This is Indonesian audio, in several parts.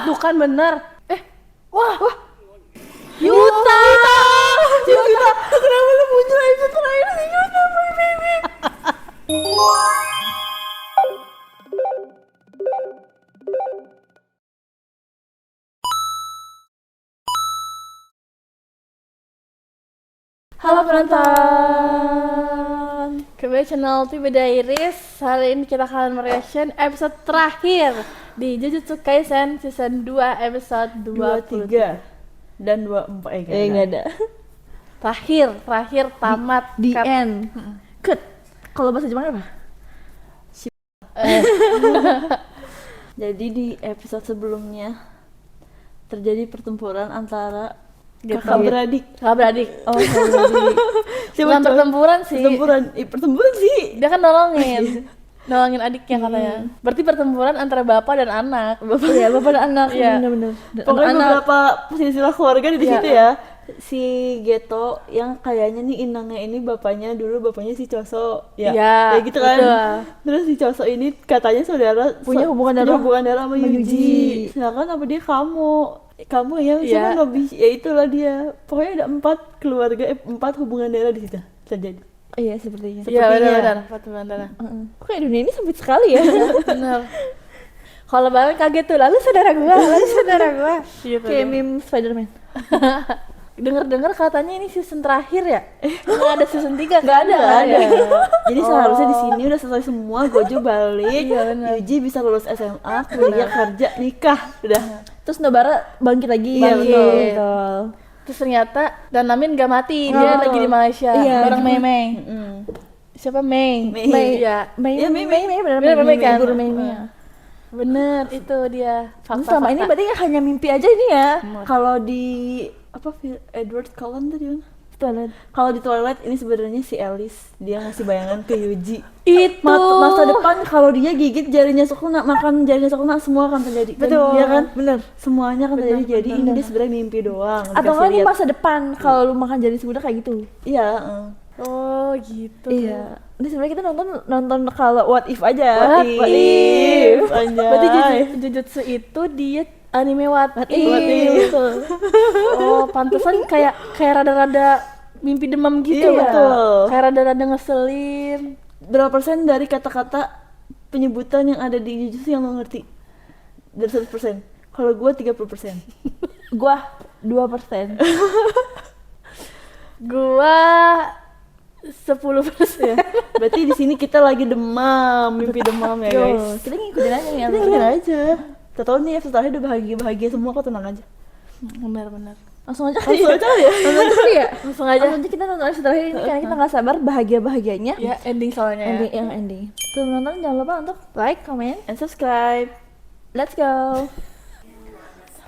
tuh kan bener. Wah, Yuta. Kenapa lu muncul episode terakhir sih Yuta, baby? halo penonton. Kembali channel Tiba Diaries. Hari ini kita akan mereaction episode terakhir di Jujutsu Kaisen season 2 episode 23 dan 24 enggak ada. Terakhir tamat di cut. end. Cut. Kalau bahasa Jepang apa? Jadi di episode sebelumnya terjadi pertempuran antara kakak beradik. Kakak beradik. Oh, kakak beradik. Bukan pertempuran sih. Pertempuran sih. Dia kan nolongin adiknya katanya. Berarti pertempuran antara bapak dan anak. Bapak dan anak. Iya. Benar-benar. Pokoknya Beberapa silsilah keluarga di situ ya. Si Geto yang kayaknya nih inangnya ini bapaknya si Choso ya. Iya, Kayak gitu kan. betul. Terus si Choso ini katanya punya hubungan darah sama Yuji. Sedangkan apa dia kamu ya cuma nggak bisa, ya itulah dia. Pokoknya ada 4 keluarga, 4 hubungan darah di situ terjadi. Iya sepertinya. Iya benar. Hubungan darah. Kok kayak dunia ini sempit sekali ya? Benar. Kalau banget kaget tuh, lalu saudara gua. Gitu. Kayak meme Spider-Man. Dengar katanya ini season terakhir ya? Nggak ada season 3? Nggak ada. Jadi seharusnya di sini udah selesai semua, Gojo balik, Iya, benar. Yuji bisa lulus SMA, kuliah, kerja, nikah, udah. Terus Nobara bangkit lagi. Iya, betul. Terus ternyata Danamin gak mati, dia lagi di Malaysia bareng Mei. Siapa Mei? Ya, Mei Bener, benar Mei kan? guru Mei-nya. Bener, itu dia Terus selama ini berarti hanya mimpi aja ini ya. kalau di Edward Cullen tadi mana? Toilet. Kalau di Twilight ini sebenarnya si Alice, dia ngasih bayangan ke Yuji. itu Masa depan kalau dia gigit jarinya Sukuna, makan jarinya Sukuna, semua akan terjadi. Betul. Iya kan? Bener. Semuanya akan terjadi. Jadi ini dia sebenarnya mimpi doang. Atau Dikasih nggak ini lihat. masa depan kalau lu makan jari semudah kayak gitu. Iya. Oh gitu. Iya. Ini sebenarnya kita nonton kalau what if aja. What if? Anjay. Berarti Jujutsu itu dia anime what if. Betul. Oh, pantesan kayak rada-rada mimpi demam gitu Iya, ya. betul. Kayak rada-rada ngeselin. Berapa persen dari kata-kata penyebutan yang ada di Jujutsu yang lo ngerti? Dari 100%. Kalau gue 30%. Gua 2%. Gua 10%. Berarti di sini kita lagi demam, mimpi demam ya guys. Kita ngikutin aja nih. Kita ngikutin aja. Tahu nih episode terakhir udah bahagia semua, kok tenang aja. Benar. Langsung aja Langsung aja ya. Langsung aja. Langsung aja kita nonton episode terakhir ini karena kita nggak sabar bahagianya. Ya, ending soalnya ya. Ending. Tuh nonton jangan lupa untuk like, comment, And subscribe. let's go.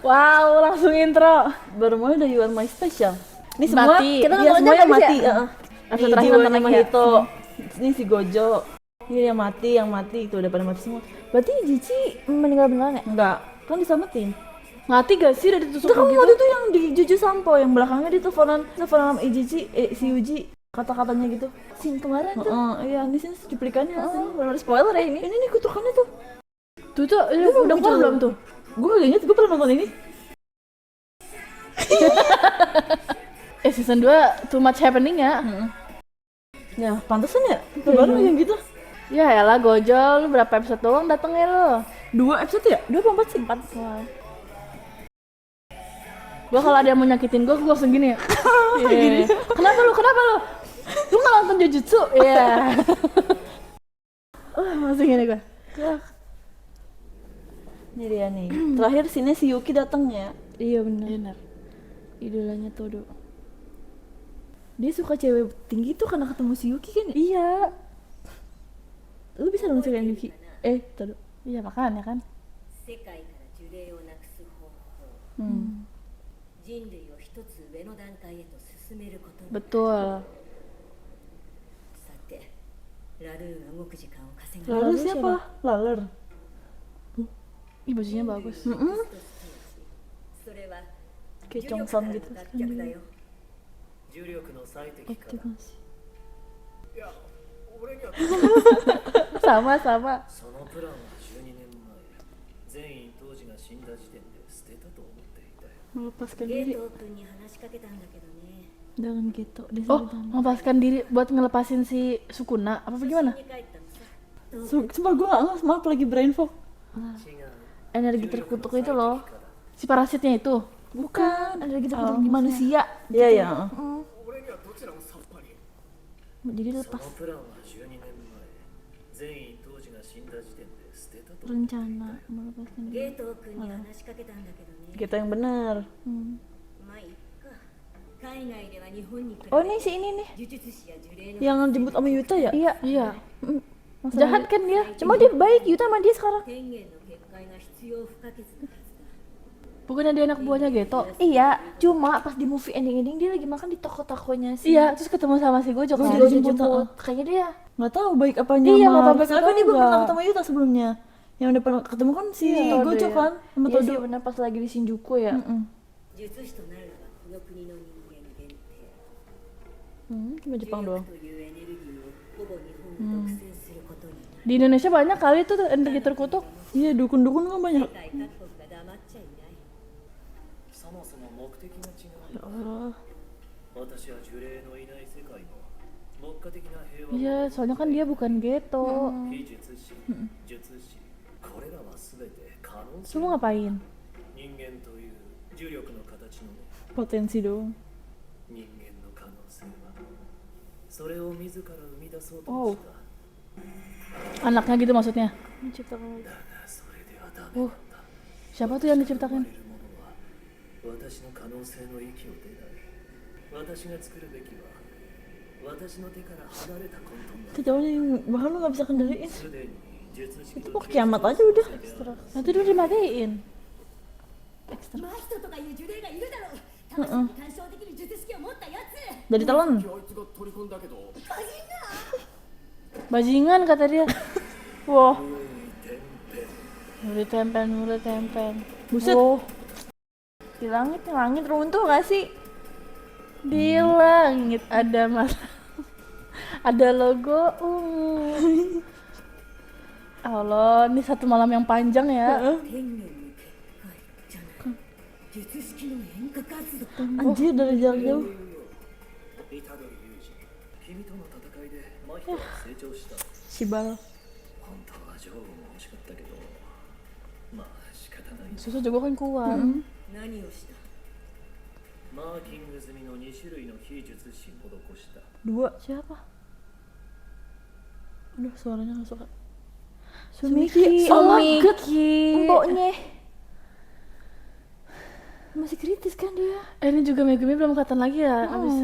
Wow, langsung intro. Baru mulai udah You Are My Special. Ini semua Mati. kita Dia nonton semuanya aja mati. ya? Episode terakhir nonton sama Hito. Ini si Gojo. Ini yang mati itu udah pada mati semua. Berarti Jici meninggal beneran ya? Enggak, kan diselamatin. Mati gak sih udah ditusuk Itu kamu gitu? waktu itu yang di Juju Sampo yang belakangnya dia teleponan sama Ijichi, si Yuji, kata-katanya gitu. Scene kemarin tuh. Iya, ini sih cuplikannya. Bener spoiler ya ini. Ini nih kutukannya tuh. Tuh, ini udah keluar belum tuh? Gue gak inget, gue pernah nonton ini. Season 2 too much happening ya. Ya, pantesan ya. Baru yang gitu. Ya elah Gojo, lu berapa episode doang datengnya lu? 2 episode ya? 2 apa 4 sih? 4. Gua kalau ada yang mau nyakitin gua langsung gini ya. Gini. Kenapa lu? Lu nggak nonton Jujutsu? Iya. Langsung gini gua. Ini dia nih. Terakhir sini si Yuki datang ya. Iya bener. Idolanya Todo. Dia suka cewek tinggi tuh karena ketemu si Yuki kan? Iya. Lu bisa dong cewek Yuki? Todo. Iya makanya kan. 世界から呪霊をなくす方法、人類を一つ上の段階へと進めることに。 Betul. さて、ラルーが動く時間を稼ぐ。 Lalu siapa? Laler. Ih bajunya bagus. それは Kayak Chongsan gitu. 脱却だよ。重力の最適化 Aktivasi. いや俺には Sama. そのプランは12年前全員当時が死んだ時点で捨てたと思っていたよ。 Melepaskan ゲ diri. ート君に話しかけたんだけどね。 Jangan gitu. Dia Oh, sampai tangan. melepaskan diri buat ngelepasin si Sukuna apa 初 gimana? 心に帰ったのさ。 Sumpah gue gak ngas, maaf lagi brain fog. 違う。 Energi terkutuk itu loh. Si parasitnya itu. Bukan, ada gitu di manusia. Iya ya. 俺にはどちらもさっぱり。 Jadi そ lepas のプランは12年前、善意当時が死んだ時点で捨てたと。 rencana melepaskan ゲ diri. ート君に話しかけたんだけどね。 Kita yang benar.まあいっか。海外では日本に比べ Oh ini si ini nih, 呪術師や呪霊の Yang dijemput sama Yuta ya? iya. Iya. Masa Jahat dia- kan dia. Cuma dia baik, Yuta sama dia sekarang. 天元の結界が必要不可欠なはずだ。 Bukannya dia anak buahnya Geto? Iya, cuma pas di movie ending dia lagi makan di toko-tokonya sih. Iya, terus ketemu sama si Gojo kan. Gojo Dia jemput, jemput. Kayaknya dia. Nggak tahu baik apa Iya, nyamar. nggak tahu baik Soalnya atau kan dia belum enggak. pernah ketemu Yuta sebelumnya. Yang udah pernah ketemu kan si Iya, Gojo Todo ya. kan sama Iya Todo. sih benar pas lagi di Shinjuku ya. 術師となるのはこの国の人間限定。 Cuma 重 Jepang 力 doang. というエネルギーをほぼ日本が独占することになる。 Di Indonesia banyak kali tuh energi terkutuk. Iya, dukun-dukun kan banyak. 世界各国が黙っちゃいない。そもそも目的が違う。 Allah. 私は呪霊のいない世界の牧歌的な平和 Iya, soalnya kan dia bukan Geto. 非術師、術師、これらはすべて可能 Terus 性。 lu ngapain? 人間という重力の形のね、 Potensi doang. 人間の可能性はそれを自ら生み出そうと Oh. した Anaknya gitu maksudnya. だがそれではダメなんだ。 Siapa tuh yang 生 diciptakan? まれるものは私の可能性の域を出ない。私が作るべきは私の手から離れた混沌 Itu jauhnya yang bahkan lu nggak bisa kendaliin. だ。すでに術式 Itu と mau kiamat aja udah. Nanti dulu dimatiin. マヒトとかいう呪霊がいるだろう。魂に干渉できる術式を持ったやつ。 Dari telan. あいつが取り込んだけど Bajingan kata dia. Wah, 天変 murid tempen. Buset. Wow. Di langit runtuh gak sih? Di langit ada mas, ada logo. Allah, ini satu malam yang panjang ya. 天元の結界じゃない。術式の変化活動。 Anjir dari jarak jauh. 虎杖裕二、君との戦いでマヒトは成長した。 Shibal. 本当は女王も欲しかったけど、まあ仕方ない。 Susu juga kan kuat. 何をした？マーキング済みの2種類の非術師施した。 Dua. Siapa? Aduh, suaranya nggak suka. Sumiki, Oh my Sumiki, God. empoknya. Masih kritis kan dia? Ini juga Megumi belum kelihatan lagi ya. Abis.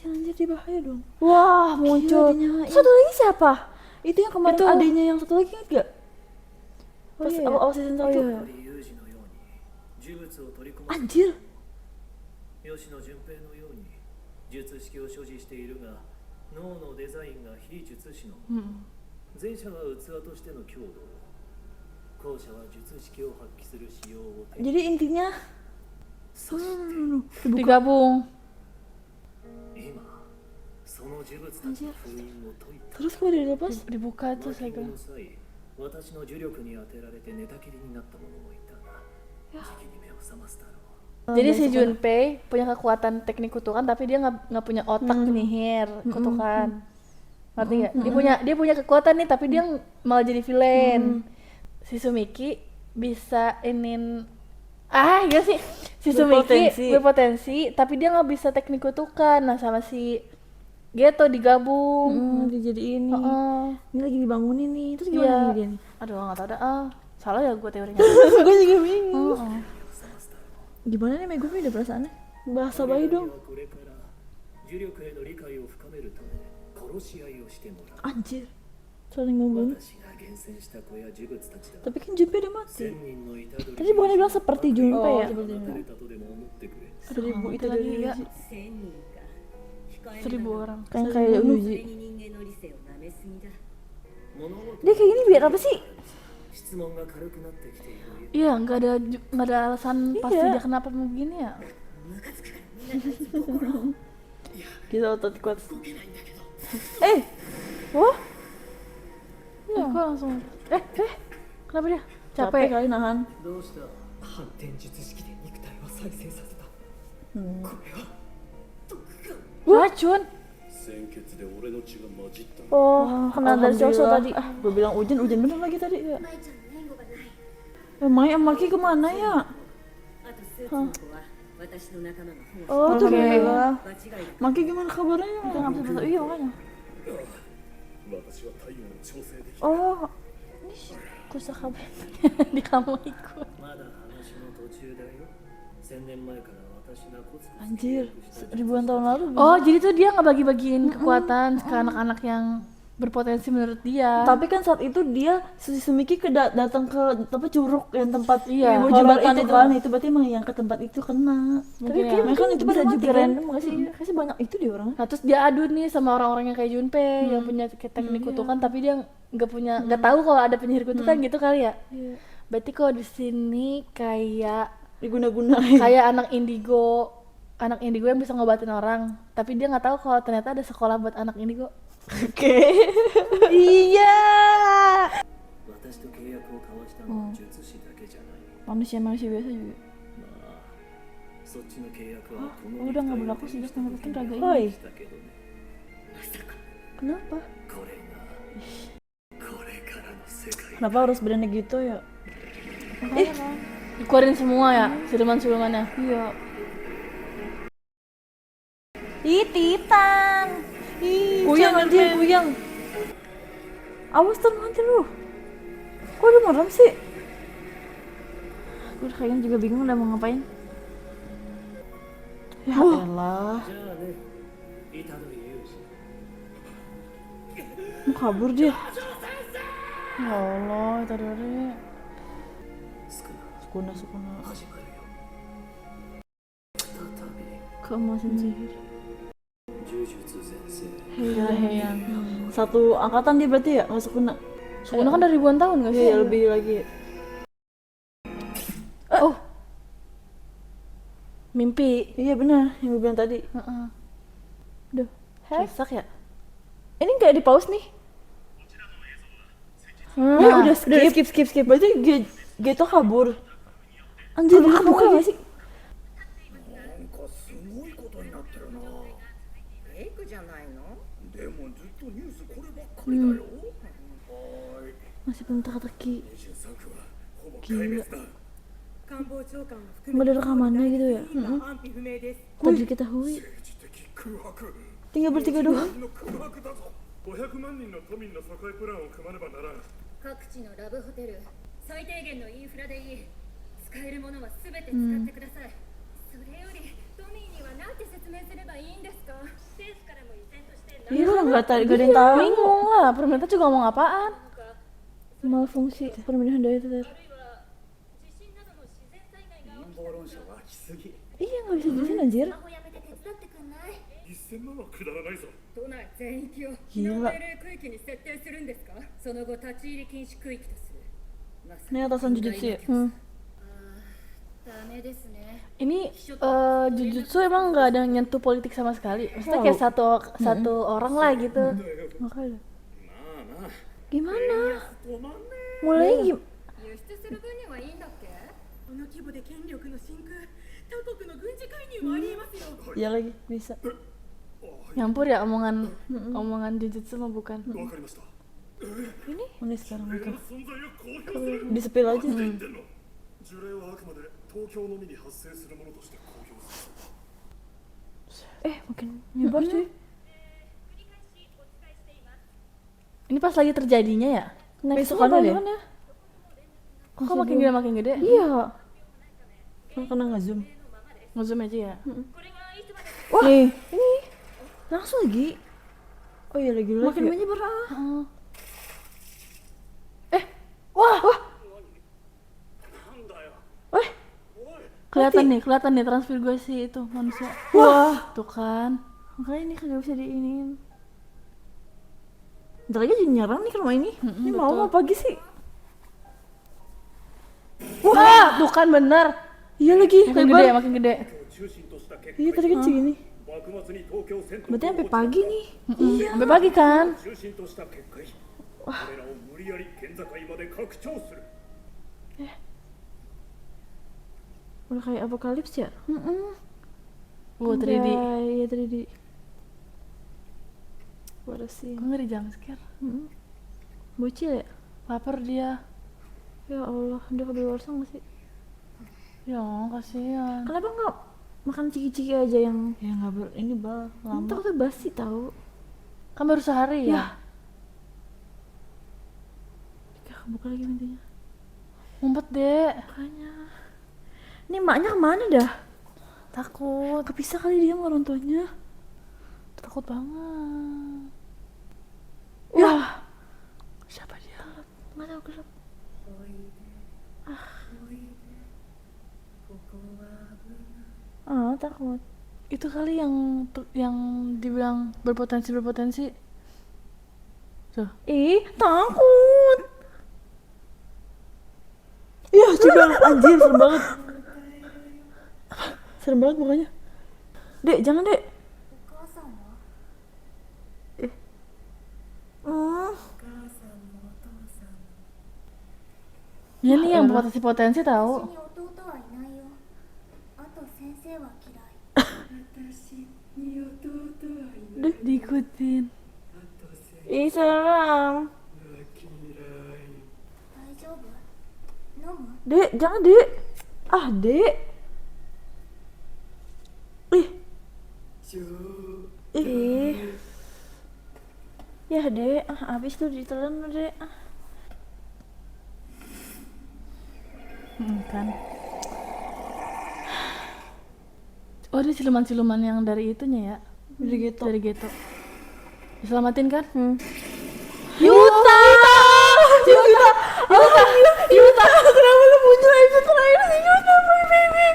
Anjir, dia bahaya dong. Wah, muncul. dinyalain. Satu lagi siapa? Itu yang kemarin Itu- adanya yang satu lagi ingat gak? Oh Pas iya. awal-awal season 1. Oh iya. 鳥裕二のように呪物を取り込む。 Anjir. 吉野純平のように術式を所持しているが、脳のデザインが非術師のもの。前者は器としての強度を、後者は術式を発揮する仕様を手に。 Jadi intinya そして Digabung. 今、その呪物たちの封印を解いた。 terus kok dia dilepas? Dibuka マ tuh ーキン segel. グの際、私の呪力に当てられて寝たきりになった者もいたが、時期に目を覚ますだろう。 Jadi si Junpei punya kekuatan teknik kutukan tapi dia nggak punya otak penyihir kutukan. Ngerti nggak? Dia punya kekuatan nih tapi dia malah jadi villain. Si Sumiki bisa gimana sih? Si Sumiki Berpotensi. berpotensi tapi dia nggak bisa teknik kutukan. Nah sama si Geto digabung. Dia jadi ini. Heeh. Ini lagi dibangunin nih. Terus gimana Iya. nih dia nih? Aduh nggak tahu dah. Salah ya gue teorinya. Gue juga bingung. Heeh. Gimana nih Megumi udah perasaannya? Bahasa bayi dong. これから呪力への理解を深めるため殺し合いをしてもらう。 Anjir. Saling membunuh. 私が厳選した子や呪物たちだ。 Tapi kan Junpei udah mati. 千人の虎杖 Tadi bukannya bilang seperti Junpei ya? 放たれたとでも思ってくれ。 Seribu itu lagi dari ya. 1000人か。控えめだ 1000 な。 orang. Kan kayak それ Uji. に人間の理性を舐めすぎだ。物事 Dia kayak gini biar apa sih? 質問が軽くなってきている。 Iya nggak ada alasan pasti dia kenapa begini ya. ムカつくからみんな立つ心。 Kita otot kuat. Wah. Ya. Kok langsung. Kenapa dia? Capek capek. kali nahan. どうした？反転術式で肉体を再生させた。これは毒が。 Racun. 鮮血で俺の血が混じった。 Oh, kena dari sosok tadi. Ah, gue bilang hujan bener lagi tadi. 舞ちゃんの援護がない Mai sama Maki kemana ya? あとスーツの子は私の仲間が保護 Oh, tuh Alhamdulillah. 間違い Maki gimana kabarnya? Kita nggak bisa foto, iya makanya. 私は体温を調整できる。 Oh, Kusa kabar. Di kamu ikut. まだ話の途中だよ。1000年前から私がコツコツ anjir. Ribuan tahun lalu. Oh, jadi tuh dia ngebagi-bagiin kekuatan ke anak-anak yang berpotensi menurut dia. Tapi kan saat itu dia si Sumiki datang ke apa curug yang tempat Iya, ibu horor jembatan itu itu tuh. kan itu berarti emang yang ke tempat itu kena. Tapi Mungkin kayak ya. kan itu bisa pada mati juga kan? random gak sih? Kayaknya banyak Itu dia orangnya. Nah, terus dia adu nih sama orang-orang yang kayak Junpei yang punya teknik kutukan tapi dia nggak tahu kalau ada penyihir kutukan gitu kali ya. Berarti kalau di sini kayak Diguna-guna. kayak anak indigo yang bisa ngobatin orang, tapi dia nggak tahu kalau ternyata ada sekolah buat anak indigo. Oke. Iya. 私と契約を交わしたのは術師だけじゃない。 Manusia biasa juga. まあ、そっちの契約はこ Oh, の udah nggak berlaku sejak mendapatkan raga ini. Hoi, したけどね。 kenapa? これからの世界。 Kenapa harus berani gitu ya? Dikeluarin semua ya siluman-silumannya. Iya. Ih, Titan. Ih, Kuyang anjir, kuyang. Awas tuh nanti lu. Kok dia merem sih? gue kayaknya juga bingung udah mau ngapain. Ya elah. じゃあね、板戸裕二。 Mau kabur dia. Ya Allah, tadi ada. 少な Sukuna. 始まるよ。再び Keemasan sihir. 呪術先生。 Heyang. Satu angkatan dia berarti ya masuk Sukuna. Sukuna kan dari ribuan tahun nggak sih? Iya, lebih lagi. Oh. Mimpi. Iya benar, yang gue bilang tadi. Heeh. Duh. Rusak ya? Ini nggak di pause nih. Nah, udah skip. Berarti dia tuh kabur. Anjir, dia kabur gak sih? なんかすごいことになってるな。フェイクじゃないのでもずっとニュースこればっかりだよ。はーい。 Masih belum teka-teki. 23区はほぼ壊滅だ。官房長官を含 Nggak ada rekamannya gitu ya? 今安否不明です Tak diketahui. 政治的空白。 Tinggal bertiga doang. の空白だぞ。500万人の都民の疎開プランを組まねばならん。各地のラブホテル最低限のインフラでいい使えるものは全て使ってください、それより都民には何て説明すればいいんですか政府からも依然として Iya lah, gak ada yang tahu. Bingung lah, pemerintah juga ngomong apaan? Malfungsi permintaan daya itu. あるいは地震などの自然災害が起き陰謀論者は来すぎ。 Iya nggak bisa jelasin anjir. スマホやめて手伝ってくんない1000万はくだらないぞ。都内全域を避難命令区域に設定するんですかその後立ち入り禁止区域とするまさ Ini atasan jujutsu ya? ダメですね Ini Jujutsu emang nggak ada yang nyentuh politik sama sekali. Maksudnya kayak satu orang lah gitu. Makanya. まあな。 Gimana? 止まんね Mulai gimana? 輸出する分にはいいんだっけこの規模で権力の真空他国の軍事介入もありえますよ Iya lagi, bisa. Nyampur ya omongan Jujutsu mah bukan. え。わかりました。 Ini sekarang 俺 mereka の存在を公表する。 di sepil aja. 言ってんの。呪霊はあくまで東京のみに発生するものとして公表する。 Makin nyebar cuy. Ini pas lagi terjadinya ya? Besokannya deh. Besokannya. Kok makin gede? Iya. Kena nge-zoom. Nge-zoom aja ya? Wah, nih. Ini langsung lagi. Oh iya lagi Makin ya? menyebar ah. Wah, なんだよ。 kelihatan nih transfigurasi itu manusia. Wah, Tuh kan. Makanya ini kagak bisa diiniin. bentar lagi jadi nyerang nih ke rumah ini. Ini mau pagi sih? Wah, tuh kan bener. Iya lagi, Makin lebar. gede, makin gede. 中心とした結 Iya 果、 tadi kan segini. 幕末に東京戦闘 Berarti sampai pagi nih. Sampai pagi kan? 中心とした結果、これらを無理やり県境まで拡張する。Udah kayak apokalips ya? Wow, 3D. Iya 3D. What a scene. Gue ngeri jump scare. Bocil ya? Lapar dia. Ya Allah, udah kedaluarsa nggak sih? Ya kasihan. Kenapa nggak makan ciki-ciki aja yang Ya nggak ini lama. takutnya basi tahu? Kan baru sehari ya. Buka lagi pintunya. Ngumpet deh. Makanya. Ini emaknya kemana dah? Takut. Kepisah kali dia sama orang tuanya. Takut banget. Wah, Siapa dia? nggak tahu gelap. Takut. Itu kali yang dibilang berpotensi. Tuh. Ih, takut. Iya juga anjir serem banget. Serem banget mukanya. Dek, jangan dek. お母さんは Ya nih yang potensi tahu. 私に弟はいないよ。あと先生は嫌い。 Diikutin. Ih, serem. 大丈夫？飲む？ Dek, jangan dek. Ah, dek. Ih. Ya dek, abis tuh ditelan dek. Kan. Oh, ini siluman-siluman yang dari itunya ya. Dari Geto. Diselamatin kan? Yuta. Kenapa lu muncul episode terakhir sih Yuta, baby?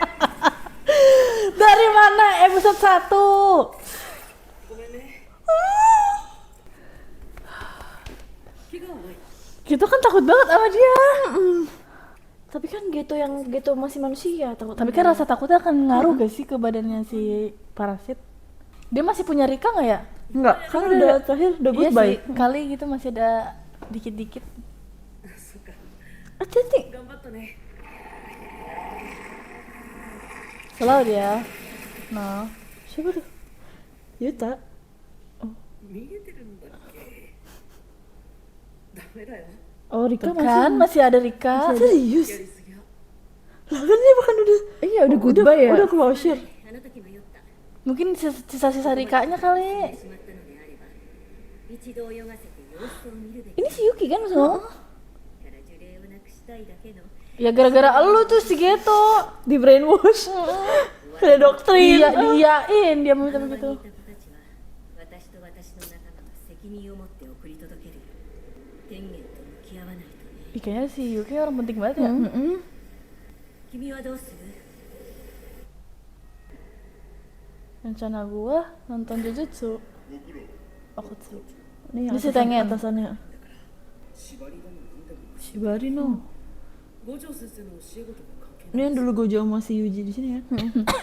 Dari mana episode 1? Gitu kan takut banget sama dia. Tapi kan Geto yang Geto masih manusia takut. Tapi kan rasa takutnya akan ngaruh gak sih ke badannya si parasit? Dia masih punya Rika nggak ya? Enggak, kan udah terakhir udah Iya goodbye. sih, kali gitu masih ada dikit-dikit. Cantik. Slow dia. No. Siapa tuh? Yuta. 見えてるんだっけダメだよ Oh, Rika Tuh kan masih ada Rika. Serius? やりすぎや Lah kan dia bahkan udah Iya, udah goodbye ya. Udah closure. あの時迷った。 Mungkin sisa-sisa Rikanya kali. しまったのであれば、一度泳がせて様子を見るべき。 Ini si Yuki kan maksudnya? から呪霊をなくしたいだけの。 Ya gara-gara elu tuh si Geto. Di brainwash. Ada doktrin. Iya, diiyain dia minta あの場にい begitu. た子たちは、私と私の仲間が責任を持って送り届ける。天元と向き合わないとね。 Ih, kayaknya si Yuki orang penting banget ya. 君はどうする？ Rencana gua nonton Jujutsu. Okutsu. Nih Ini si Tengen. atasannya. 縛りだのなんでも Shibari no. 五条先生の教え子とか関係 Ini yang dulu Gojo sama si Yuji di sini ya. 彼は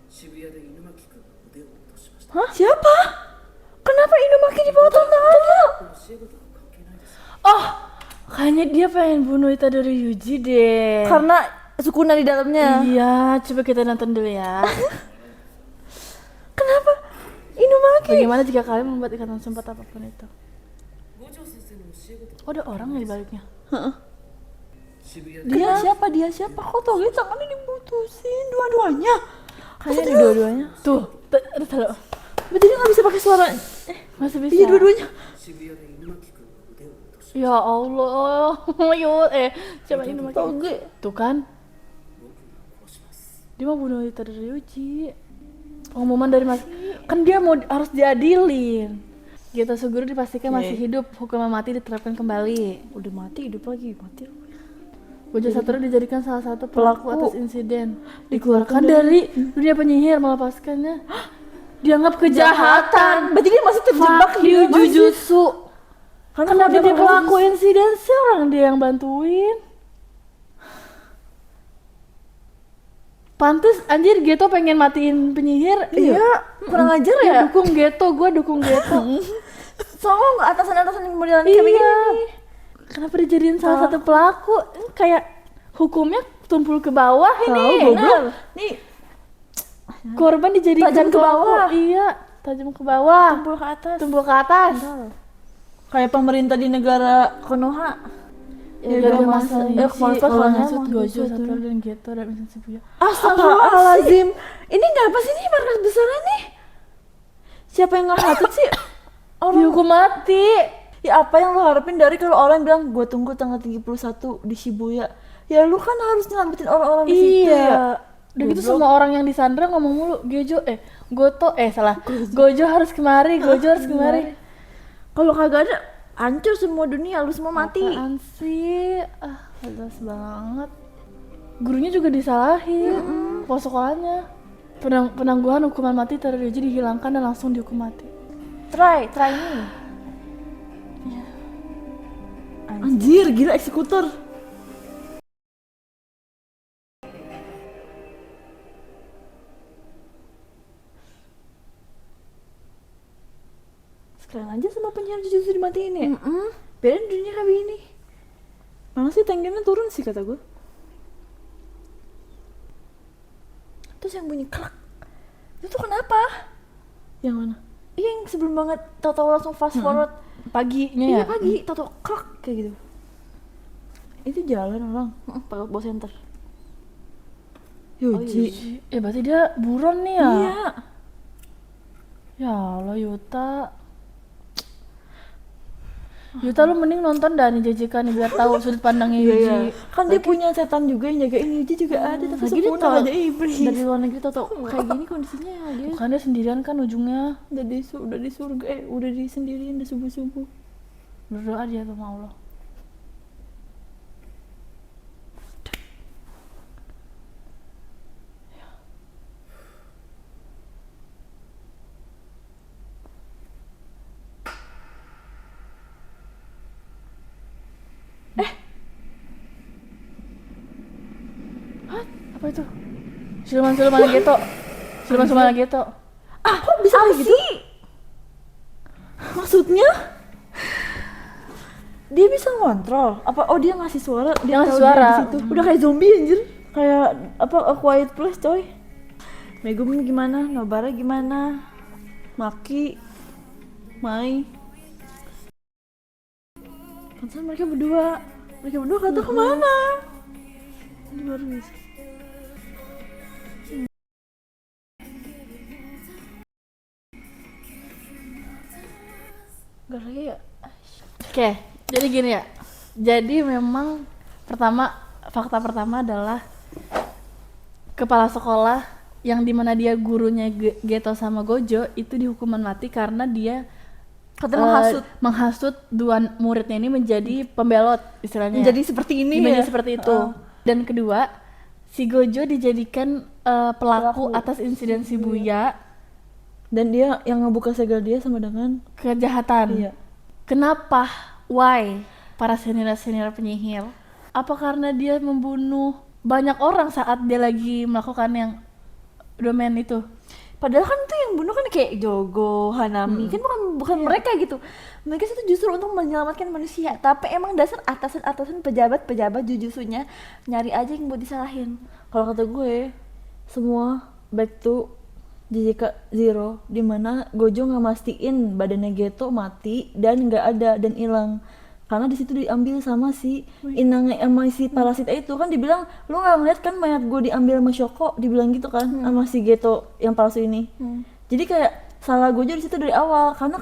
渋谷で犬巻君の腕を落としました Hah? Siapa? Kenapa Inumaki dipotong tangannya? この教え子とは関係ないですよ Oh, kayaknya dia pengen bunuh Itadori Yuji deh. Karena Sukuna di dalamnya. Iya, coba kita nonton dulu ya. Kenapa Inumaki? Bagaimana jika kalian membuat ikatan sempat apapun itu? 五条先生の教え子と Oh, ada orang ya di baliknya. 渋谷で Dia siapa? Dia siapa? Kok tau gitu tangannya diputusin dua-duanya? Kayaknya di dua-duanya. Tuh, taruh. Berarti dia nggak bisa pakai suara. Masih bisa. Iya dua-duanya. 渋谷で犬巻君の腕を落とし Ya Allah, Yud, coba ini makin. Toge. Tuh kan, 僕が殺します dia mau bunuh Itadori Yuji. Pengumuman dari Mas, kan dia mau harus diadilin. Geta Suguru dipastikan masih hidup, hukuman mati diterapkan kembali. Udah mati, hidup lagi. Mati. Gojo Satoru dijadikan salah satu pelaku atas insiden. Dikeluarkan dari dunia penyihir, melepaskannya. Dianggap kejahatan. Berarti dia masih terjebak Fuck you, Jujutsu. Karena Kenapa dia pelaku insiden sih, orang dia yang bantuin? Pantes anjir Geto pengen matiin penyihir. Iya, kurang ajar Ya, ya. dukung Geto, gue dukung Geto. Soalnya nggak atasan-atasan yang modelan kayak Iya. begini. Kenapa dijadiin salah satu pelaku? Ini kayak hukumnya tumpul ke bawah ini. Goblok. Nih Korban dijadikan Tajam ke pelaku. bawah. Iya, tajam ke bawah. tumpul ke atas. Tumpul ke atas. Kayak pemerintah di negara Konoha. Ya, gara gara masalah masalah ini Ichi, sih, kalau kalau ngasut ngasut Gojo, Gojo Satoru, dan Geto, dan Vincent Shibuya. Astagfirullahaladzim. Ini ngapa sih nih markas besarnya nih? Siapa yang ngehatut sih? Dihukum mati. Ya apa yang lo harapin dari kalau orang bilang gue tunggu tanggal 31 di Shibuya. Ya lu kan harus nyelamatin orang-orang di situ ya. Iya. Udah gitu semua orang yang disandra ngomong mulu Gojo harus kemari, Gojo harus kemari. Kalau kagak ada, hancur semua dunia, lu semua mati. Apaan sih? Jelas banget. Gurunya juga disalahin. Kepala sekolahnya. Penangguhan hukuman mati terhadap Yoji dihilangkan dan langsung dihukum mati. Try me. Anjir, gila eksekutor. Sekalian aja sama penyiar Jujutsu dimatiin ya. Biarin dunia kayak begini. Mana sih tengennya turun sih kata gue. Terus yang bunyi klak itu tuh kenapa? Yang mana? Iya yang sebelum banget tau-tau langsung fast forward. Paginya Iya ya? pagi, tau-tau klak kayak gitu. Itu jalan orang pakai bawa center. Yoji. Ya berarti dia buron nih ya? Iya. Ya Allah Yuta. Yuta lu mending nonton dah nih JJK nih biar tahu sudut pandangnya Yuji. Kan dia punya setan juga yang jagain Yoji juga ada tapi lagi dia sempurna tau- aja iblis. Dari luar negeri tau kayak gini kondisinya dia. Bukan dia sendirian kan ujungnya. Udah di surga udah di sendirian udah subuh-subuh. Berdoa dia sama Allah. Apa itu? Siluman Geto. Siluman Geto. Kok bisa kayak gitu? Maksudnya? Dia bisa ngontrol? Apa dia ngasih suara? Dia Ngasih tahu suara. dia di situ. Udah kayak zombie anjir. Kayak apa A Quiet Place coy. Megumin gimana? Nobara gimana? Maki, Mai. Pantesan mereka berdua kata kemana? Ini baru bisa. Gak lagi ya. Oke, jadi gini ya. Jadi memang fakta pertama adalah kepala sekolah yang dimana dia gurunya Geto sama Gojo itu dihukuman mati karena dia menghasut dua muridnya ini menjadi pembelot istilahnya. Jadi seperti ini Menjadi ya. seperti itu. Dan kedua, si Gojo dijadikan pelaku atas insiden Shibuya. Dan dia yang ngebuka segel dia sama dengan Kejahatan. Iya. Kenapa? Why? Para senior penyihir. Apa karena dia membunuh banyak orang saat dia lagi melakukan yang domain itu? Padahal kan tuh yang bunuh kan kayak Jogo, Hanami, kan bukan mereka gitu. Mereka itu justru untuk menyelamatkan manusia. Tapi emang dasar atasan pejabat Jujutsunya nyari aja yang buat disalahin. Kalau kata gue, semua back to JJK Zero, dimana Gojo nggak mastiin badannya Geto mati dan nggak ada dan hilang karena di situ diambil sama si inangnya sama si parasit itu kan dibilang lu nggak ngeliat kan mayat gue diambil sama Shoko, dibilang gitu kan sama si Geto yang palsu ini. Jadi kayak salah Gojo di situ dari awal karena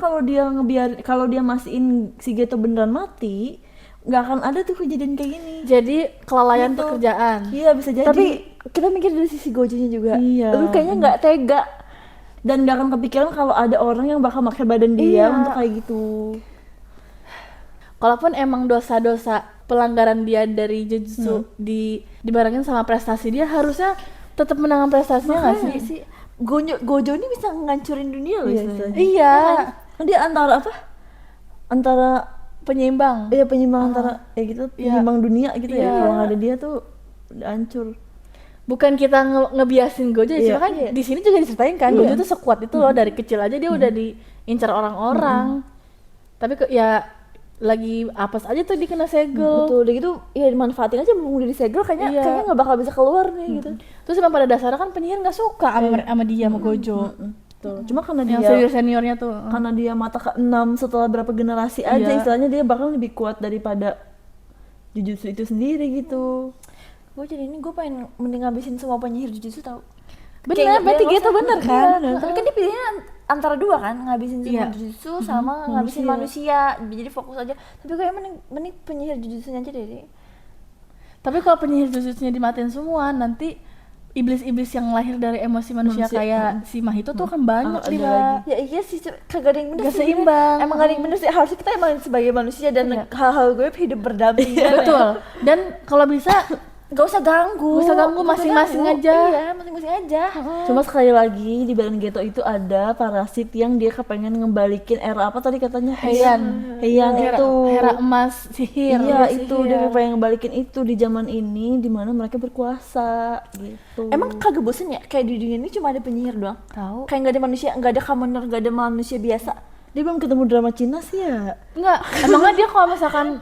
kalau dia mastiin si Geto beneran mati nggak akan ada tuh kejadian kayak gini. Jadi kelalaian Gitu. pekerjaan. Iya bisa jadi. Tapi kita mikir dari sisi Gojonya juga. Iya. Lu kayaknya nggak tega. Dan gak akan kepikiran kalau ada orang yang bakal pakai badan dia untuk kayak gitu. Kalaupun emang dosa-dosa pelanggaran dia dari Jujutsu dibarengin sama prestasi dia, harusnya tetap menangkan prestasinya nggak sih? Gojo ini bisa ngancurin dunia loh istilahnya. Iya. Kan dia antara apa? Antara Penyeimbang. penyeimbang antara gitu, penyeimbang dunia gitu Iya. ya. Kalau nggak ada dia tuh udah hancur. Bukan kita ngebiasin Gojo ya, cuma kan di sini juga diceritain kan Gojo tuh sekuat itu loh dari kecil aja dia udah diincar orang-orang. Tapi ya lagi apes aja tuh dia kena segel. Betul, udah gitu ya dimanfaatin aja mumpung dia disegel kayaknya Iya. kayaknya nggak bakal bisa keluar nih gitu. Terus emang pada dasarnya kan penyihir nggak suka sama dia sama Gojo. Betul. Cuma karena Yang dia seniornya tuh. karena dia mata ke-6 setelah berapa generasi aja Iya. istilahnya dia bakal lebih kuat daripada Jujutsu itu sendiri gitu. Gue jadi ini gue pengen mending ngabisin semua penyihir Jujutsu tau. Bener, berarti gitu bener kan? Iya, tapi kan dia pilihnya antara dua kan, ngabisin semua Iya. Jujutsu sama ngabisin manusia. Jadi fokus aja. Tapi kayak mending penyihir Jujutsunya aja deh. Tapi kalau penyihir Jujutsunya dimatiin semua, nanti iblis-iblis yang lahir dari emosi manusia kayak si Mahito tuh akan banyak Ada nih, lagi. Mbak. Ya iya sih, kagak ada yang bener Gak sih. seimbang. Emang gak ada yang bener sih, harusnya kita emang sebagai manusia dan hal-hal gue hidup berdampingan. Betul. Dan kalau bisa Gak usah ganggu. Gak usah ganggu, masing-masing aja. Iya, masing-masing aja. Cuma sekali lagi di badan Geto itu ada parasit yang dia kepengen ngembalikin era apa tadi katanya? Heian. Heian itu. Hera emas sihir. Iya itu dia pengen ngembalikin itu di zaman ini di mana mereka berkuasa gitu. Emang kagak bosen ya? Kayak di dunia ini cuma ada penyihir doang. Tahu. Kayak gak ada manusia, gak ada commoner, gak ada manusia biasa. Dia belum ketemu drama Cina sih ya. Enggak, emangnya dia kalau misalkan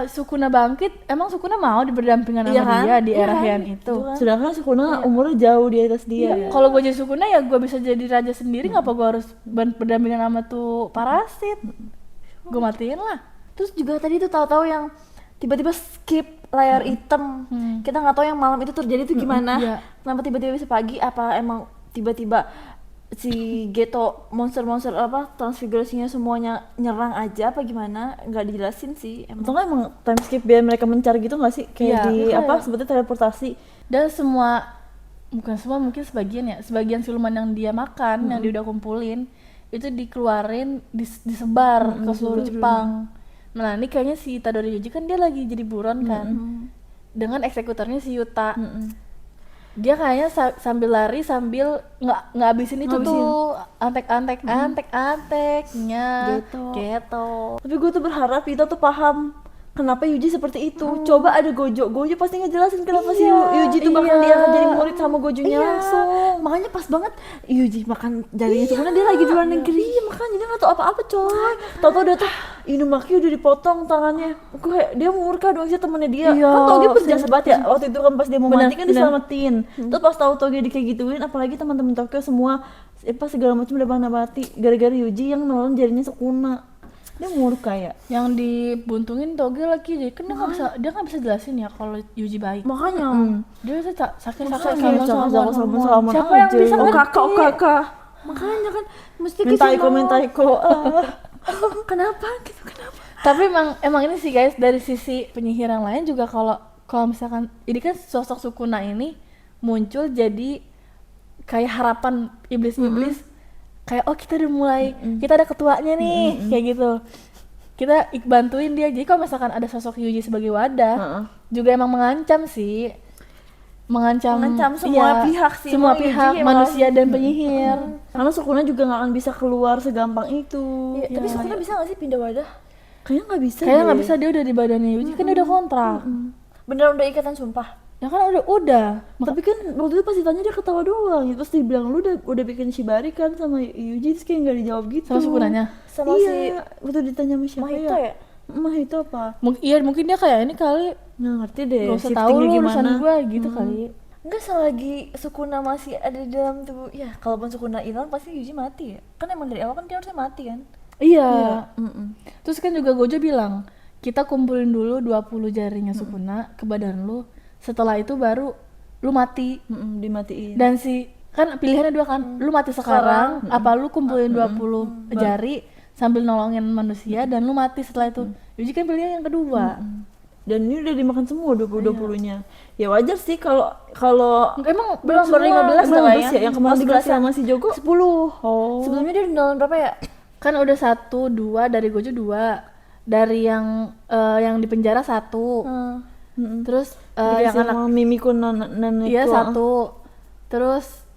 Sukuna bangkit, emang Sukuna mau berdampingan sama Iya kan? dia di Iya era kan? Heian itu. Sedangkan Sukuna umurnya jauh di atas dia. Kalau gue jadi Sukuna ya gue bisa jadi raja sendiri, ngapa gue harus berdampingan sama tuh parasit? Gue matiin lah. Terus juga tadi tuh tahu-tahu yang tiba-tiba skip layar hitam. Kita nggak tahu yang malam itu terjadi tuh gimana. Iya. Kenapa tiba-tiba bisa pagi? Apa emang tiba-tiba si Geto monster-monster apa transfigurasinya semuanya nyerang aja apa gimana? Nggak dijelasin sih. Atau nggak emang time skip biar mereka mencari gitu nggak sih? Kayak Iya, di iya. apa sebetulnya teleportasi. Dan semua, bukan semua, mungkin sebagian ya, sebagian siluman yang dia makan, yang dia udah kumpulin, itu dikeluarin, disebar ke seluruh Jepang. Nah ini kayaknya si Itadori Yuji kan dia lagi jadi buron kan, dengan eksekutornya si Yuta. Dia kayaknya sambil lari sambil nggak habisin itu tuh antek-anteknya Geto. Tapi gue tuh berharap Ito tuh paham kenapa Yuji seperti itu. Coba ada Gojo pasti ngejelasin kenapa si Yuji tuh bakal dia akan jadi murid sama Gojonya langsung. Makanya pas banget Yuji makan jarinya itu karena dia lagi di luar negeri. Iya makanya dia nggak tahu apa-apa coy. Tahu-tahu dia tuh Inumaki udah dipotong tangannya. Gue dia murka dong sih temennya dia. Iya, Kan Toge berjasa banget ya waktu itu kan pas dia mau Bener, mati kan diselamatin. Terus pas tahu Toge kayak gituin, apalagi teman-teman Tokyo semua segala macam udah pada mati gara-gara Yuji yang nolong jarinya Sukuna. Dia murka ya. Yang dibuntungin Toge lagi, jadi kan dia nggak bisa jelasin ya kalau Yuji baik. Makanya Dia bisa sakit sama Siapa yang bisa ngerti? kakak. Makanya kan mesti mentaiko. Kenapa gitu kenapa? Tapi emang ini sih guys, dari sisi penyihir yang lain juga kalau misalkan ini kan sosok Sukuna ini muncul jadi kayak harapan iblis-iblis, kayak oh kita udah mulai, kita ada ketuanya nih, kayak gitu. Kita bantuin dia. Jadi kalau misalkan ada sosok Yuji sebagai wadah, juga emang mengancam sih. Mengancam semua pihak sih. semua Yuji pihak, emang manusia dan penyihir. Karena Sukuna juga nggak akan bisa keluar segampang itu. Iya, tapi Sukuna bisa gak sih pindah wadah? Kayaknya nggak bisa. Kayaknya nggak deh. bisa, dia udah di badannya Yuji, kan dia udah kontrak. Beneran udah ikatan sumpah. Ya kan udah. Tapi kan waktu itu pas ditanya dia ketawa doang. Terus dia bilang lu udah bikin Shibari kan sama Yuji, terus kayak nggak dijawab gitu. Sama Sukunanya. Sama iya, waktu ditanya sama siapa Mahito ya? Mahito apa? Iya mungkin dia kayak ini kali, Nggak ngerti deh. gak usah tahu shiftingnya lu urusan gimana. gue gitu kali. Enggak, selagi Sukuna masih ada di dalam tubuh. Ya, kalaupun Sukuna hilang pasti Yuji mati ya. Kan emang dari awal kan dia harusnya mati kan. Iya. Terus kan juga Gojo bilang, kita kumpulin dulu 20 jarinya Sukuna ke badan lu. Setelah itu baru lu mati. Dimatiin. Dan kan pilihannya dua kan, lu mati sekarang, apa lu kumpulin 20 jari sambil nolongin manusia dan lu mati setelah itu. Yuji kan pilihan yang kedua. Dan ini udah dimakan semua 20-20-nya. Ya wajar sih kalau Emang Belum, baru 15 belum lah 15 ya. yang kemarin 11 dikasih sama si Jogo 10. Oh. Sebelumnya dia udah nolong berapa ya? kan udah 1, 2 dari Gojo 2, dari yang di penjara 1, terus yang Dikasih anak sama Mimiko nenek iya tua. 1, terus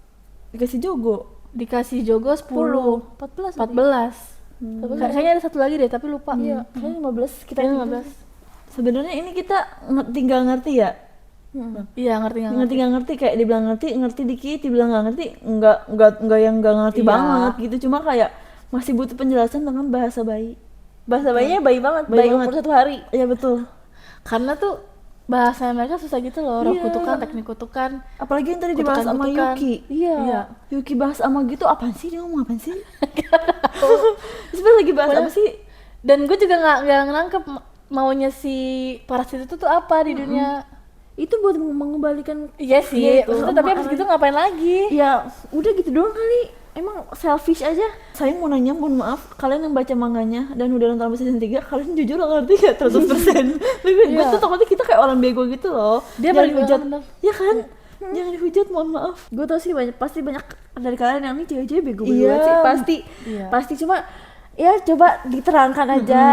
Dikasih Jogo. dikasih Jogo 10, 14. 14. Kayaknya ada satu lagi deh tapi lupa. Iya, kayaknya 15 kita Kayaknya 15. Sebenarnya ini kita tinggal ngerti ya. Iya ngerti nggak Ngerti nggak ngerti kayak dibilang ngerti dikit, dibilang nggak ngerti nggak yang nggak ngerti Iya. banget gitu. Cuma kayak masih butuh penjelasan dengan bahasa bayi. Bahasa bayinya bayi banget, Bayi bayi banget. umur 1 hari. Iya betul. Karena tuh bahasa mereka susah gitu loh, roh Iya. kutukan, teknik kutukan. Apalagi yang tadi dibahas sama Kutukan-kutukan. Yuki. Iya. Yuki bahas sama gitu apaan sih, dia ngomong apaan sih? Sebenernya lagi bahas apa sih? Dan gue juga nggak nangkep maunya si parasit itu tuh apa di dunia. Itu buat mengembalikan. Iya sih, Iya, itu. maksudnya tapi abis gitu ngapain lagi? Ya udah gitu doang kali. Emang selfish aja. Saya mau nanya, mohon maaf, kalian yang baca manganya dan udah nonton sampai season 3, kalian jujur gak ngerti gak 100%? Gue Iya. tuh takutnya kita kayak orang bego gitu loh. Dia Jangan balik dihujat. bener. Ya kan? Jangan dihujat, mohon maaf. Gue tau sih pasti banyak dari kalian yang ini cewek-cewek bego-bego Iya. banget sih, pasti. Iya. Pasti cuma ya coba diterangkan aja.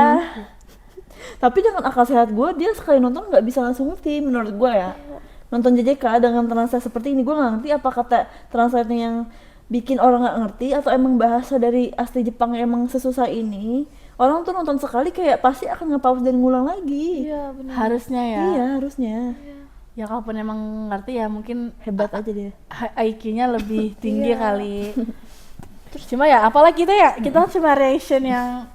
Tapi dengan akal sehat gue, dia sekali nonton nggak bisa langsung ngerti menurut gue ya. Nonton JJK dengan translate seperti ini, gue nggak ngerti apa kata translate-nya yang bikin orang nggak ngerti atau emang bahasa dari asli Jepang emang sesusah ini. Orang tuh nonton sekali kayak pasti akan nge-pause dan ngulang lagi. Iya benar. Harusnya ya. Iya, harusnya. Ya kalaupun emang ngerti ya mungkin Hebat aja dia. IQ-nya lebih tinggi kali. Terus cuma ya apalagi kita cuma reaction yang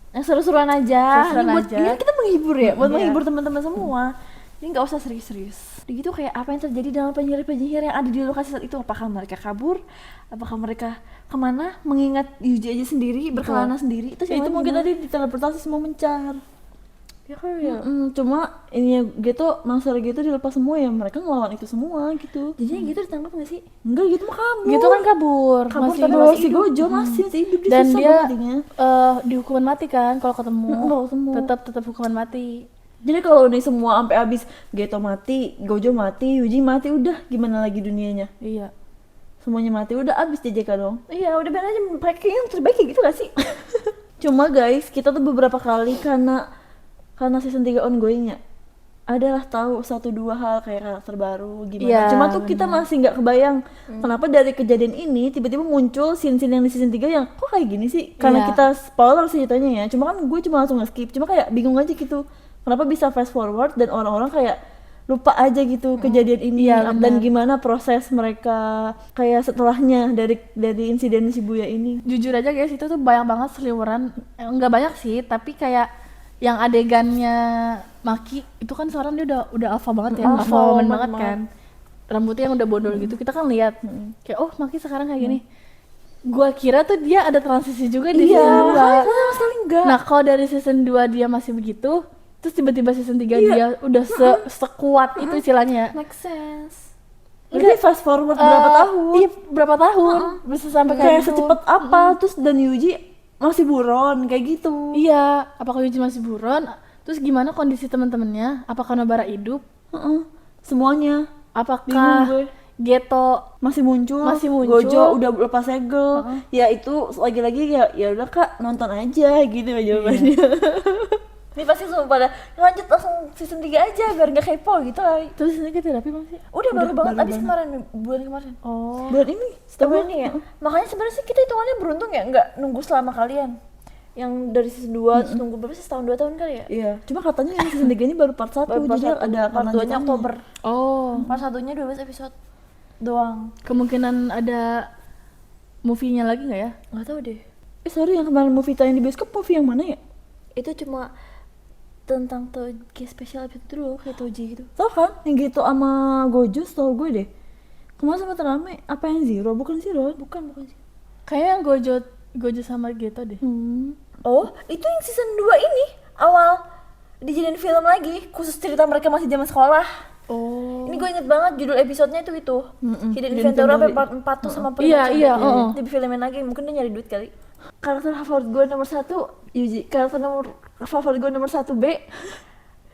Yang seru-seruan aja. Seru-seruan Ini buat aja. ini kan kita menghibur ya, buat Iya. menghibur teman-teman semua. Ini nggak usah serius-serius. Udah gitu kayak apa yang terjadi dengan penyihir-penyihir yang ada di lokasi saat itu? Apakah mereka kabur? Apakah mereka kemana? Mengingat Yuji aja sendiri, berkelana sendiri. Itu, Ya, itu mungkin tadi diteleportasi semua mencar. ya kan ya. Cuma ini gitu, monster gitu dilepas semua ya, mereka ngelawan itu semua gitu. Jadinya gitu ditangkap nggak sih? Enggak gitu mah kabur. gitu kan kabur, Kabur masih tapi hidup. masih Gojo masih hidup di Dan susah dia banget jadinya. dihukuman mati kan kalau ketemu. Kalau ketemu. Tetap hukuman mati. Jadi kalau nih semua sampai habis Geto mati, Gojo mati, Yuji mati, udah gimana lagi dunianya? Iya. Semuanya mati, udah habis JJK dong. Iya, udah biar aja mereka yang terbaik kayak gitu gak sih? Cuma guys, kita tuh beberapa kali karena season 3 ongoing ya, adalah tahu 1-2 hal kayak karakter baru gimana. Iya, Cuma tuh kita masih nggak kebayang kenapa dari kejadian ini tiba-tiba muncul scene-scene yang di season 3 yang kok kayak gini sih? Karena Iya. kita spoiler sih ceritanya ya. Cuma kan gue cuma langsung nge-skip. Cuma kayak bingung aja gitu. Kenapa bisa fast forward dan orang-orang kayak lupa aja gitu kejadian ini Iya, dan benar. gimana proses mereka kayak setelahnya dari insiden Shibuya ini. Jujur aja guys, itu tuh banyak banget seliweran. Enggak banyak sih, tapi kayak yang adegannya Maki itu kan sekarang dia udah alpha banget ya, alpha woman banget kan. Rambutnya yang udah bondol gitu. Kita kan lihat kayak oh Maki sekarang kayak gini. Gua kira tuh dia ada transisi juga di Iya, season 2. sama sekali enggak. Nah, kalau dari season 2 dia masih begitu, terus tiba-tiba season 3 dia udah sekuat itu istilahnya. Make sense. Ini fast forward berapa tahun? Iya, berapa tahun? Bisa sampai Kayak gitu. secepat apa? Terus dan Yuji masih buron kayak gitu. Iya, apakah Yuji masih buron? Terus gimana kondisi teman-temannya? Apakah Nobara hidup? Heeh. Semuanya bingung gue. Apakah Geto masih muncul, Masih muncul. Gojo udah lepas segel. Ya itu lagi-lagi ya udah Kak, nonton aja gitu ya jawabannya. Ini pasti semua pada lanjut langsung season 3 aja biar nggak kepo gitu lah. terus ini ke terapi bang sih? Udah baru banget baru abis banget. kemarin bulan kemarin. Oh, Bulan ini Tahun ini ya. Makanya sebenarnya sih kita hitungannya beruntung ya nggak nunggu selama kalian. Yang dari season 2 terus nunggu berapa sih, setahun 2 tahun kali ya? Iya, cuma katanya yang season 3 ini baru part 1, Baru part jadi satu. ada part 2-nya Oktober. oh, Part 1-nya 12 episode doang. kemungkinan ada movie-nya lagi nggak ya? Nggak tahu deh. Sorry yang kemarin movie tayang di bioskop movie yang mana ya? Itu cuma tentang Toji special episode dulu kayak Toji gitu. Tau kan? Yang gitu sama Gojo tau gue deh. Kemarin sempat rame, apa yang Zero? Bukan Zero? Bukan sih. Kayaknya yang Gojo sama Geto deh. Oh, itu yang season 2 ini awal dijadiin film lagi khusus cerita mereka masih zaman sekolah. Oh, Ini gue inget banget judul episodenya itu Hidden Hidden Inventory Inventory. sampai part 4 tuh sama Iya, iya, Di filmin lagi, mungkin dia nyari duit kali. Karakter favorit gue nomor 1 Yuji. Karakter favorit gue nomor 1 B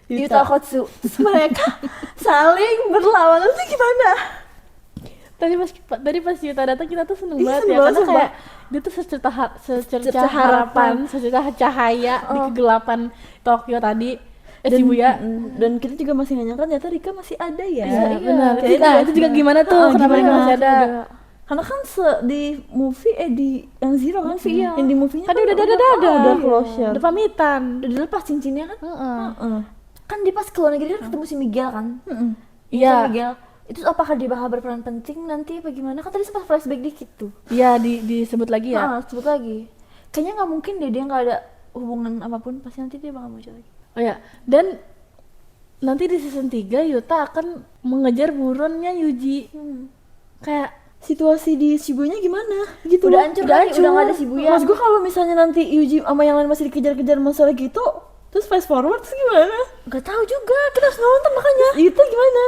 Yuta Kotsu. Terus mereka saling berlawanan tuh gimana? tadi pas Yuta datang kita tuh seneng Iya, banget seneng ya, banget, karena sumpah. kayak dia tuh secerca Secerca harapan, secerca cahaya di kegelapan Tokyo tadi. Shibuya. Dan kita juga masih nggak nyangka ternyata Rika masih ada ya. Iya, benar. Kayak Nah, itu juga gimana tuh? Kenapa Rika masih ada? Karena kan di movie di yang Zero kan Movie, iya. yang di movie-nya Tadi kan udah ada. udah closure. Udah pamitan. Udah dilepas cincinnya kan? Heeh. Heeh. Kan dia pas ke luar negeri kan ketemu si Miguel kan? Iya. Si Miguel. Itu apakah dia bakal berperan penting nanti apa gimana? Kan tadi sempat flashback dikit tuh. Iya, disebut lagi ya. Sebut lagi. Kayaknya nggak mungkin deh dia nggak ada hubungan apapun pasti nanti dia bakal muncul lagi. Oh ya, dan nanti di season 3 Yuta akan mengejar buronnya Yuji. Kayak Situasi di Shibuya gimana gitu. Udah hancur kali, udah nggak ada Shibuya. Mas gue kalau misalnya nanti Yuji sama yang lain masih dikejar-kejar masalah gitu, terus fast forward terus gimana? Gak tahu juga, kita harus nonton makanya. Itu gimana?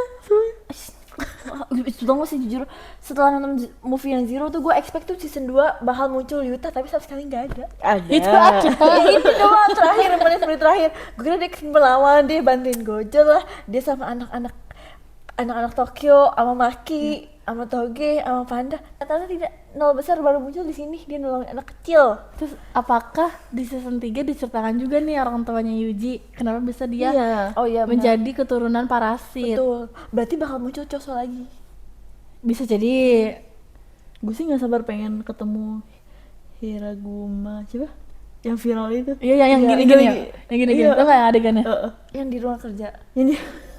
Itu dong sih jujur, setelah nonton movie yang Zero tuh gue expect tuh season 2 bakal muncul Yuta, tapi sama sekali nggak ada. Ada. itu aja. Itu doang terakhir, menit-menit terakhir. Gue kira dia melawan, dia bantuin Gojo lah, dia sama anak-anak Tokyo, sama Maki, sama Toge, sama Panda. Ternyata tidak, nol besar baru muncul di sini, dia nolongin anak kecil. Terus apakah di season 3 diceritakan juga nih orang tuanya Yuji kenapa bisa dia Iya. Oh iya, benar. menjadi keturunan parasit? Betul. Berarti bakal muncul Choso lagi. Bisa jadi. Gue sih nggak sabar pengen ketemu Hiraguma, coba yang viral itu. Iya, yang Iya, gini-gini ya. lagi. Yang gini-gini. Iya. Tau nggak yang adegannya? Yang di ruang kerja. Ini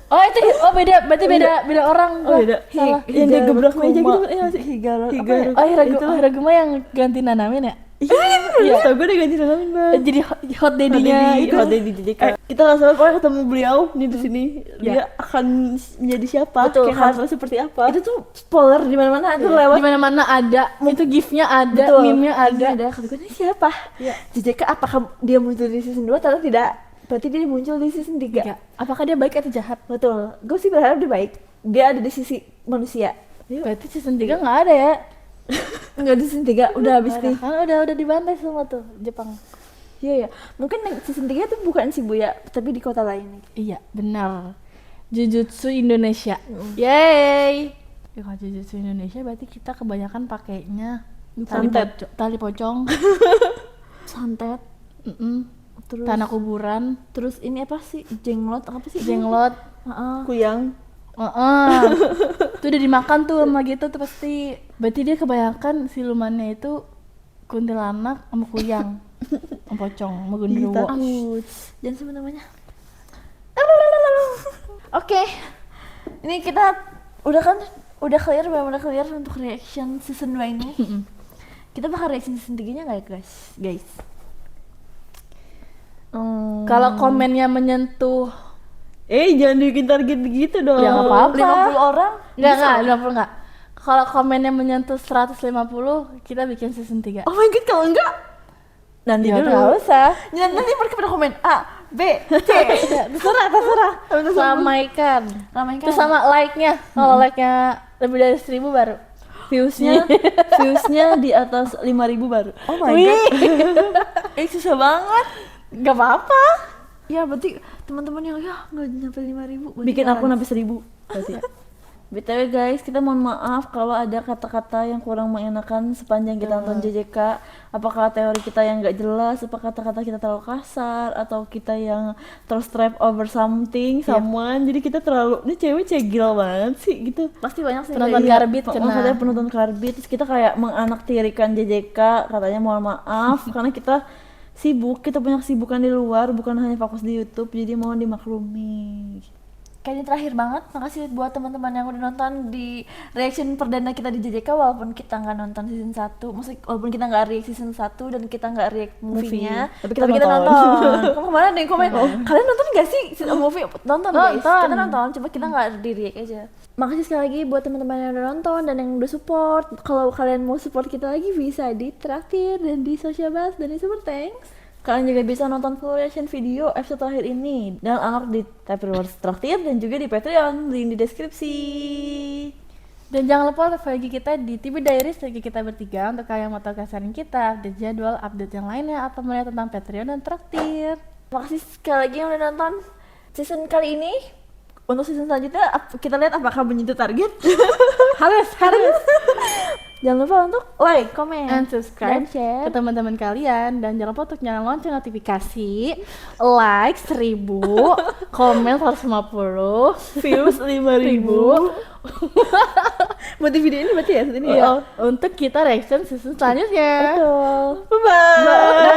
Oh, itu beda, berarti beda orang. oh Gua beda. Salah. Yang dia gebrak meja gitu. Iya sih. Higaro. Higaro. Oh, Hiraguma yang ganti Nanamin ya? Iya, tau gue udah ganti namain banget. Jadi hot daddy-nya itu. Hot Daddy JJK. Kita nggak sabar pokoknya ketemu beliau nih di sini. Ya. Dia akan menjadi siapa? Betul, Kayak karakternya seperti apa? Itu tuh spoiler di mana-mana tuh lewat. Di mana-mana ada, itu gif-nya ada, Betul. meme-nya ada. Ada. Kata gue ini siapa? Iya. JJK apakah dia muncul di season 2 atau tidak? Berarti dia muncul di season 3. Ya. Apakah dia baik atau jahat? Betul. Gue sih berharap dia baik. Dia ada di sisi manusia. Berarti season 3 nggak ada ya? Enggak di season 3, udah habis nih. Kan udah dibantai semua tuh Jepang. Iya ya. Mungkin yang season 3 tuh bukan Shibuya, tapi di kota lain. Iya, benar. Jujutsu Indonesia. Yeay. Ya, kalau Jujutsu Indonesia berarti kita kebanyakan pakainya Santet. tali pocong, Santet, terus tanah kuburan, terus ini apa sih? Jenglot apa sih? jenglot. Heeh. Kuyang. Itu udah dimakan tuh sama gitu tuh pasti. Berarti dia kebanyakan silumannya itu kuntilanak sama kuyang, sama pocong, sama genderuwo. Jangan sebut namanya. Oke. Ini kita udah clear, benar-benar clear untuk reaction season 2 ini. Kita bakal reaction season 3-nya enggak ya, guys? Kalau komennya menyentuh Jangan bikin target gitu dong. ya nggak apa-apa. 50 orang? Enggak, 50 enggak. Kalau komennya menyentuh 150, kita bikin season 3. Oh my god, kalau enggak Nanti Ya dulu. nggak usah. nanti mereka pada komen A, B, C. Terserah. Ramaikan. Ramaikan. Terus sama like-nya. Kalau like-nya lebih dari 1000 baru. Viewsnya di atas 5.000 baru. Oh my god. Susah banget. Gak apa-apa. Ya berarti teman-teman yang ya nggak nyampe 5.000. Bikin akun sampai 1.000 berarti. BTW guys, kita mohon maaf kalau ada kata-kata yang kurang mengenakan sepanjang kita nonton JJK. Apakah teori kita yang nggak jelas, apakah kata-kata kita terlalu kasar, atau kita yang terstrap over something, someone. Jadi kita terlalu, ini cewek cegil banget sih gitu. Pasti banyak sih. Penonton Garbit Makanya kena. penonton Karbit, terus kita kayak menganaktirikan JJK, katanya mohon maaf karena kita sibuk, kita punya kesibukan di luar, bukan hanya fokus di YouTube, jadi mohon dimaklumi. Kayaknya terakhir banget, makasih buat teman-teman yang udah nonton di reaction perdana kita di JJK walaupun kita nggak nonton season 1, maksudnya walaupun kita nggak react season 1 dan kita nggak react movie-nya, Tapi kita nonton. Kamu kemana deh komen? Kalian nonton nggak sih movie? Nonton guys, Nonton. kita nonton, cuma kita nggak di react aja. Makasih sekali lagi buat teman-teman yang udah nonton dan yang udah support. Kalau kalian mau support kita lagi bisa di Traktir dan di Social Bus dan di Super Thanks. Kalian juga bisa nonton full reaction video episode terakhir ini dan unlock di Type Rewards Traktir dan juga di Patreon, link di deskripsi. Dan jangan lupa follow kita di TV Diaries lagi kita bertiga untuk kalian mau tahu keseruan kita, update jadwal, update yang lainnya atau melihat tentang Patreon dan Traktir. Makasih sekali lagi yang udah nonton season kali ini. Untuk season selanjutnya kita lihat apakah menyentuh target. harus Jangan lupa untuk like, comment, and subscribe dan share. ke teman-teman kalian dan jangan lupa untuk nyalain lonceng notifikasi, like 1000, komen 150, Views 5.000. Buat di video ini berarti ya saat ini ya. Iya, untuk kita reaction season selanjutnya. Betul. Bye.